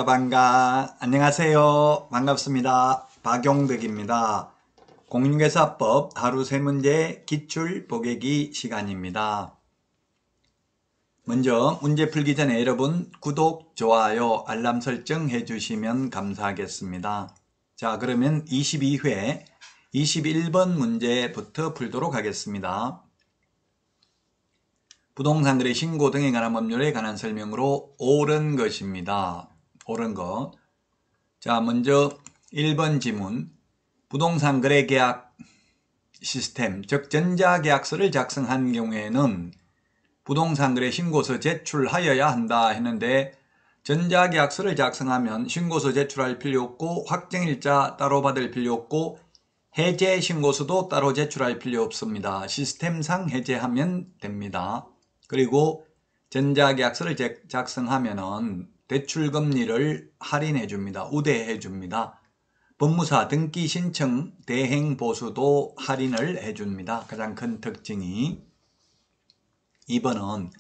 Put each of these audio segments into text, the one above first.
반가 안녕하세요. 반갑습니다. 박용덕입니다. 공인중개사법 하루 3문제 기출 보객기 시간입니다. 먼저 문제 풀기 전에 여러분 구독, 좋아요, 알람 설정 해주시면 감사하겠습니다. 자, 그러면 22회 21번 문제부터 풀도록 하겠습니다. 부동산 거래 신고 등에 관한 법률에 관한 설명으로 옳은 것입니다. 옳은 것. 자, 먼저 1번 지문. 부동산 거래 계약 시스템, 즉 전자계약서를 작성한 경우에는 부동산 거래 신고서 제출하여야 한다 했는데, 전자계약서를 작성하면 신고서 제출할 필요 없고 확정일자 따로 받을 필요 없고 해제 신고서도 따로 제출할 필요 없습니다. 시스템상 해제하면 됩니다. 그리고 전자계약서를 작성하면은 대출금리를 할인해 줍니다. 우대해 줍니다. 법무사 등기 신청 대행 보수도 할인을 해 줍니다. 가장 큰 특징이. 2번은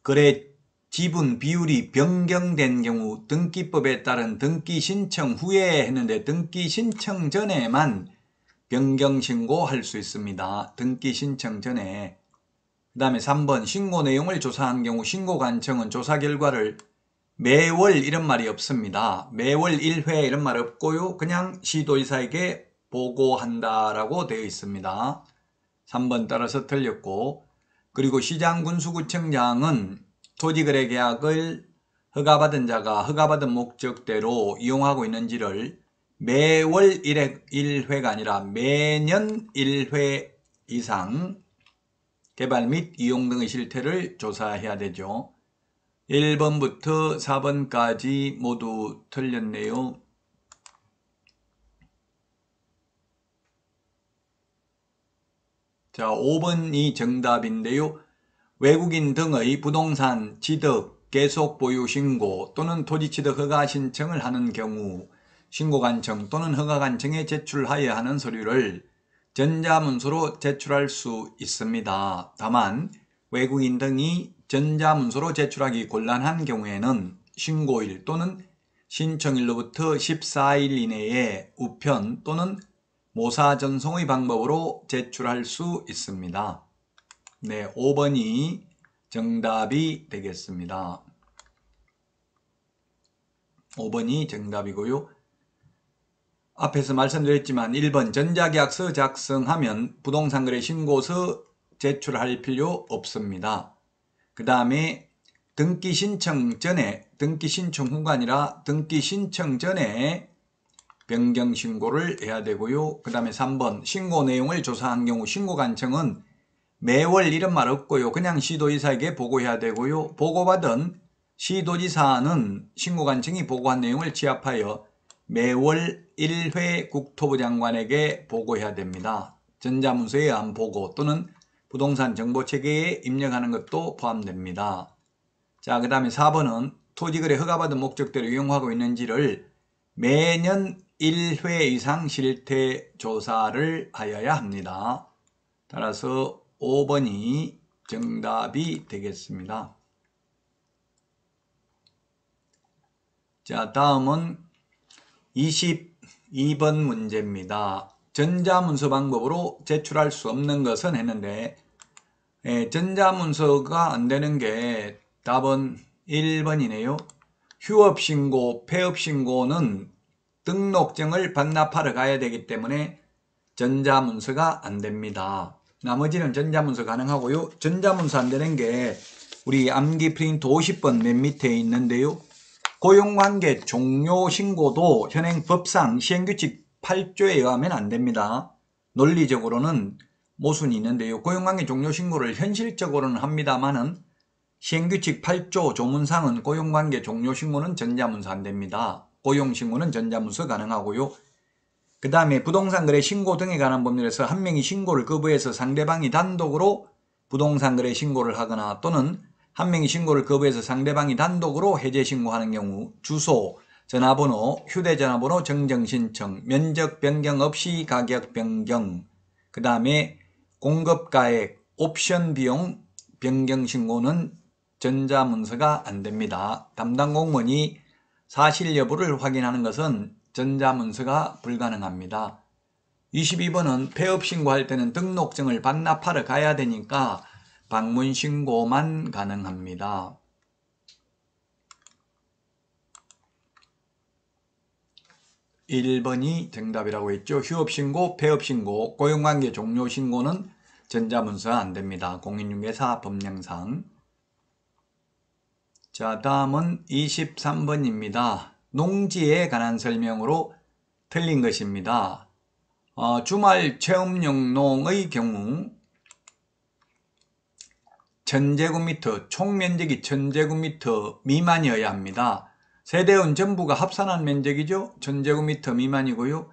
거래 지분 비율이 변경된 경우 등기법에 따른 등기 신청 후에 했는데 등기 신청 전에만 변경 신고할 수 있습니다. 등기 신청 전에. 그 다음에 3번 신고 내용을 조사한 경우 신고관청은 조사 결과를 매월 이런 말이 없습니다. 매월 1회 이런 말 없고요. 그냥 시도지사에게 보고한다라고 되어 있습니다. 3번 따라서 틀렸고, 그리고 시장군수구청장은 토지거래계약을 허가받은 자가 허가받은 목적대로 이용하고 있는지를 매월 1회가 아니라 매년 1회 이상 개발 및 이용 등의 실태를 조사해야 되죠. 1번부터 4번까지 모두 틀렸네요. 자, 5번이 정답인데요. 외국인 등의 부동산 취득, 계속 보유 신고 또는 토지 취득 허가 신청을 하는 경우 신고관청 또는 허가관청에 제출하여야 하는 서류를 전자문서로 제출할 수 있습니다. 다만 외국인 등이 전자문서로 제출하기 곤란한 경우에는 신고일 또는 신청일로부터 14일 이내에 우편 또는 모사 전송의 방법으로 제출할 수 있습니다. 네, 5번이 정답이 되겠습니다. 5번이 정답이고요. 앞에서 말씀드렸지만 1번 전자계약서 작성하면 부동산거래 신고서 제출할 필요 없습니다. 그 다음에 등기 신청 전에, 등기 신청 후가 아니라 등기 신청 전에 변경 신고를 해야 되고요. 그 다음에 3번 신고 내용을 조사한 경우 신고관청은 매월 이런 말 없고요. 그냥 시도지사에게 보고해야 되고요. 보고받은 시도지사는 신고관청이 보고한 내용을 취합하여 매월 1회 국토부 장관에게 보고해야 됩니다. 전자문서에 의한 보고 또는 부동산 정보체계에 입력하는 것도 포함됩니다. 자, 그 다음에 4번은 토지거래 허가받은 목적대로 이용하고 있는지를 매년 1회 이상 실태 조사를 하여야 합니다. 따라서 5번이 정답이 되겠습니다. 자, 다음은 22번 문제입니다. 전자문서 방법으로 제출할 수 없는 것은 했는데, 전자문서가 안 되는 게 답은 1번이네요. 휴업신고, 폐업신고는 등록증을 반납하러 가야 되기 때문에 전자문서가 안 됩니다. 나머지는 전자문서 가능하고요. 전자문서 안 되는 게 우리 암기 프린트 50번 맨 밑에 있는데요. 고용관계 종료 신고도 현행 법상 시행규칙 8조에 의하면 안 됩니다. 논리적으로는 모순이 있는데요. 고용관계 종료 신고를 현실적으로는 합니다만은 시행규칙 8조 조문상은 고용관계 종료 신고는 전자문서 안 됩니다. 고용신고는 전자문서 가능하고요. 그 다음에 부동산거래 신고 등에 관한 법률에서 한 명이 신고를 거부해서 상대방이 단독으로 부동산거래 신고를 하거나 또는 한 명이 신고를 거부해서 상대방이 단독으로 해제 신고하는 경우 주소, 전화번호, 휴대전화번호 정정신청, 면적 변경 없이 가격 변경, 그 다음에 공급가액, 옵션 비용 변경 신고는 전자문서가 안됩니다. 담당 공무원이 사실 여부를 확인하는 것은 전자문서가 불가능합니다. 22번은 폐업 신고할 때는 등록증을 반납하러 가야 되니까 방문 신고만 가능합니다. 1번이 정답이라고 했죠. 휴업신고, 폐업신고, 고용관계 종료신고는 전자문서 안됩니다. 공인중개사 법령상. 자, 다음은 23번입니다. 농지에 관한 설명으로 틀린 것입니다. 주말 체험용 농의 경우 1000제곱미터, 총면적이 1000제곱미터 미만이어야 합니다. 세대원 전부가 합산한 면적이죠. 1000제곱미터 미만이고요.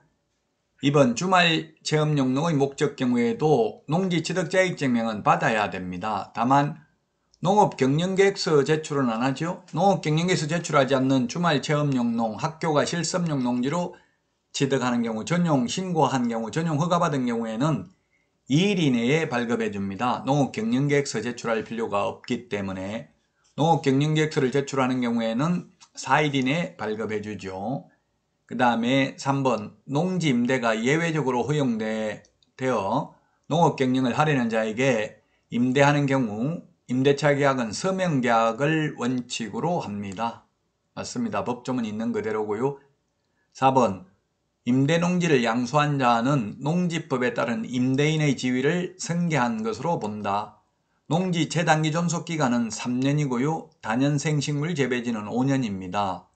2번 주말 체험용 농의 목적 경우에도 농지취득자격증명은 받아야 됩니다. 다만 농업경영계획서 제출은 안 하죠. 농업경영계획서 제출하지 않는 주말 체험용 농, 학교가 실습용 농지로 취득하는 경우, 전용 신고한 경우, 전용 허가받은 경우에는 2일 이내에 발급해 줍니다. 농업경영계획서 제출할 필요가 없기 때문에 농업경영계획서를 제출하는 경우에는 4일 이내에 발급해 주죠. 그 다음에 3번 농지 임대가 예외적으로 허용되어 농업경영을 하려는 자에게 임대하는 경우 임대차 계약은 서명계약을 원칙으로 합니다. 맞습니다. 법조문 있는 그대로고요. 4번 임대농지를 양수한 자는 농지법에 따른 임대인의 지위를 승계한 것으로 본다. 농지 재단기 존속기간은 3년이고요. 다년생식물 재배지는 5년입니다.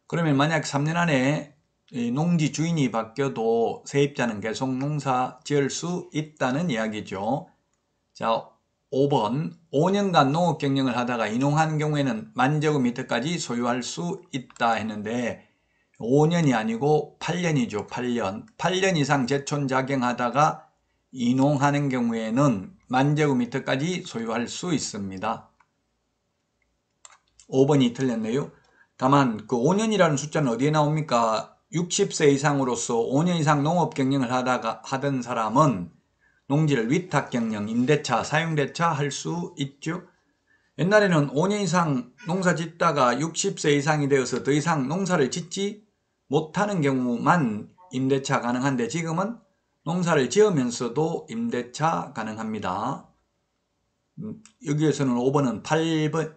그러면 만약 3년 안에 농지 주인이 바뀌어도 세입자는 계속 농사 지을 수 있다는 이야기죠. 자, 5번 5년간 농업경영을 하다가 인용한 경우에는 10,000제곱미터까지 소유할 수 있다 했는데 5년이 아니고 8년이죠. 8년 이상 제촌작용하다가 인용하는 경우에는 10,000제곱미터까지 소유할 수 있습니다. 5번이 틀렸네요. 다만 그 5년이라는 숫자는 어디에 나옵니까? 60세 이상으로서 5년 이상 농업경영을 하던 사람은 농지를 위탁경영, 임대차, 사용대차 할 수 있죠. 옛날에는 5년 이상 농사 짓다가 60세 이상이 되어서 더 이상 농사를 짓지 못하는 경우만 임대차 가능한데 지금은 농사를 지으면서도 임대차 가능합니다. 여기에서는 5번은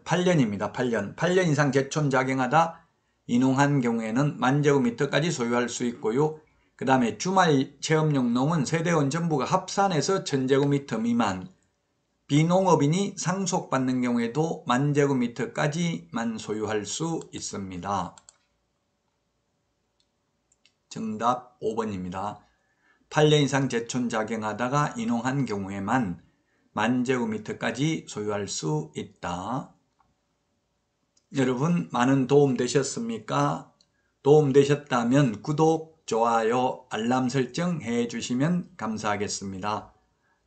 8년입니다. 8년 이상 제촌작용하다 인용한 경우에는 10,000제곱미터까지 소유할 수 있고요. 그 다음에 주말 체험용 농은 세대원 전부가 합산해서 1000제곱미터 미만, 비농업인이 상속받는 경우에도 10,000제곱미터까지만 소유할 수 있습니다. 정답 5번입니다. 8년 이상 제촌작용하다가 인용한 경우에만 10,000제곱미터까지 소유할 수 있다. 여러분 많은 도움 되셨습니까? 도움 되셨다면 구독, 좋아요, 알람 설정 해주시면 감사하겠습니다.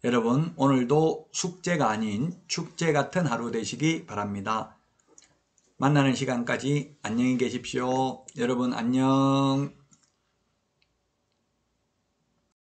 여러분 오늘도 숙제가 아닌 축제 같은 하루 되시기 바랍니다. 만나는 시간까지 안녕히 계십시오. 여러분 안녕.